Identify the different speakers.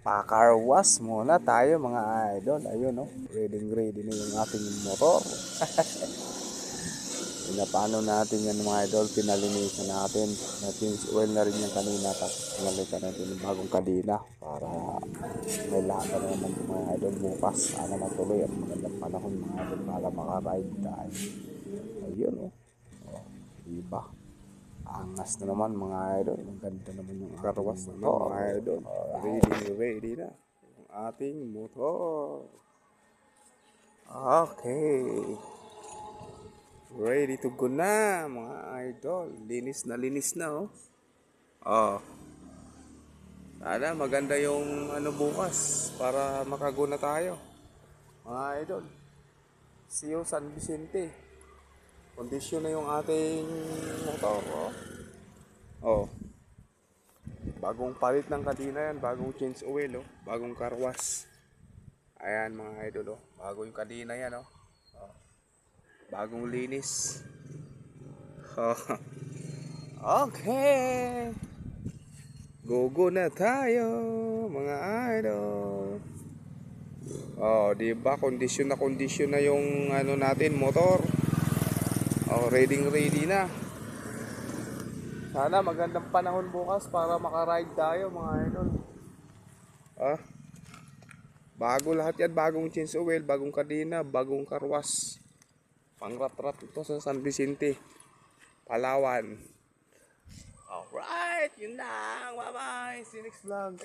Speaker 1: Pakarwas muna tayo mga idol. Ayun no, ready na yung ating motor. Paano natin yan mga idol, pinalinisan natin. Change oil na rin yung kanina, tapos pinalitan natin yung bagong kadena para may lahat na naman mga idol bukas. Sana matuloy at magandang panahon mga idol para makaride tayo. Ayun oh, diba? Angas na naman mga idol. Ang ganda naman yung karwas naman mga idol. Ready na yung ating motor. Okay, ready to go na mga idol. Linis na oh. Oh, sana maganda yung ano bukas para makago na tayo mga idol. See you San Vicente. Kondisyon na yung ating motor oh. Oh, bagong palit ng kadena yan, bagong change oil oh, bagong karwas. Ayan mga idol oh, bago yung kadena yan oh. Oh, bagong linis. Oh. Okay, go na tayo mga idol. Oh, di ba kondisyon na yung ano natin motor. Oh, ready na. Sana magandang panahon bukas para makaride tayo mga idol. Ah, bago lahat yan, bagong change oil, bagong kadena, bagong karwas. Pangrat-rat ito sa San Vicente, Palawan. Alright, yun lang. Bye-bye. See you next vlog.